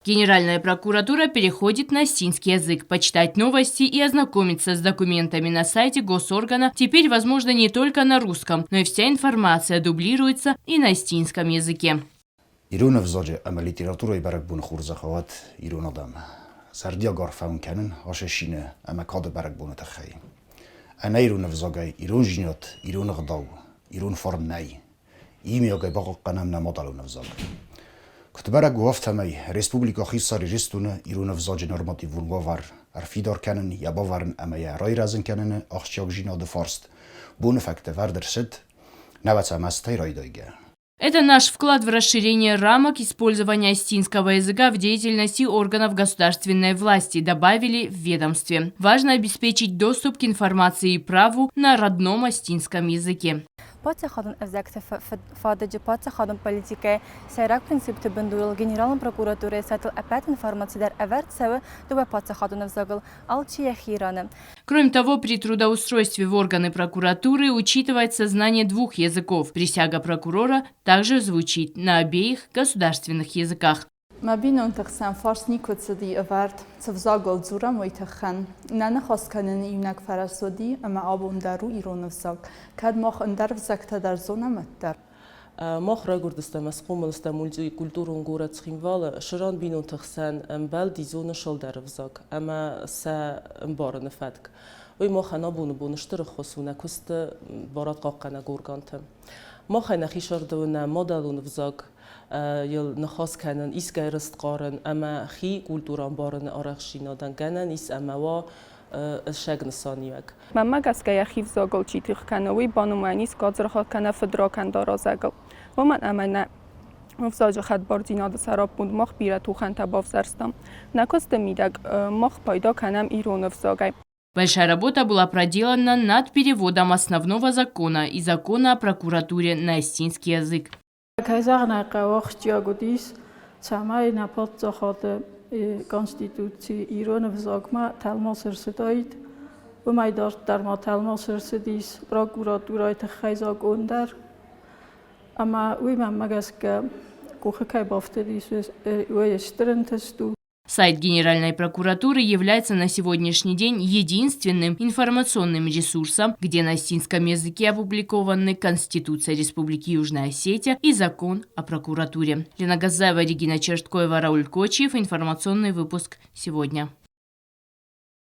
Генеральная прокуратура переходит на осетинский язык. Почитать новости и ознакомиться с документами на сайте госоргана теперь возможно не только на русском, но и вся информация дублируется и на осетинском языке. Ирона в зоде ама литература и барак бун хурзахават ирона дам. Сардия гарфаун канен ашешине ама каде барак бун тахай. Ана ирона в зогай ирон жинот ирона гдау ирон форм най. Ими огай багак канам на модалуна в зог. Кутбарак гуафтамай республика хисари ристуна ирона в зоде норматив вурговар арфидор канен ябаварн ама я райразен канен ахчак жина де форст. Бун факте вардер сид наваца мастай райдайге. Это наш вклад в расширение рамок использования осетинского языка в деятельности органов государственной власти, добавили в ведомстве. Важно обеспечить доступ к информации и праву на родном осетинском языке. Патся ходом экзекутив фададжи патся ходом политики сайрак принцип тыбындуил генеральной прокуратуры сатил опять информации дар эверт севы дуба патться ходом взагал алчия хираны. Кроме того, при трудоустройстве в органы прокуратуры учитывается знание двух языков. Присяга прокурора также звучит на обеих государственных языках. Мабинон тахсан фарс никоцди эверт цвзагал зура мойтахан нана хасканен имнак фарасоди ама абундару иронвзаг кад мох андарвзаг тадар зона маттар مخ را گردستم از قوم استمولجی کلتورون گورت خیموال شران بینون تخسن بل دیزون شل در وزاق اما سه بارن فتک وی مخ نابون بونشتر خصونه کست بارات قاقنا گورگانتم مخ نخیشار دونه مدلون وزاق یل نخواست کنن ایس گیرست قارن اما خی کلتوران بارن آرخشینا دن کنن ایس اما و شگنسانیوک. من مگس که یخیف زاگل چیتیخ کنوی بانومانیس گازرخات کنه فدراکن دارازگل و من امنه افزاج خد باردیناد سراب بود مخ بیره توخن تباف زرستم نکست میدگ مخ پیدا کنم ایرون افزاگای. Большая работа была проделана над переводом основного закона и закона о прокуратуре на осетинский язык. Конституции Ирона в Загма Талмасер Седаид, у Майдар Дарма Талмасер Седис, прокуратура это Хайзаг Ондар, ама у Мамагаска Кухакай Бафтедис, Уэстерентесту. Сайт Генеральной прокуратуры является на сегодняшний день единственным информационным ресурсом, где на осетинском языке опубликованы Конституция Республики Южная Осетия и Закон о прокуратуре. Лена Газаева, Регина Черткоева, Рауль Кочиев. Информационный выпуск сегодня.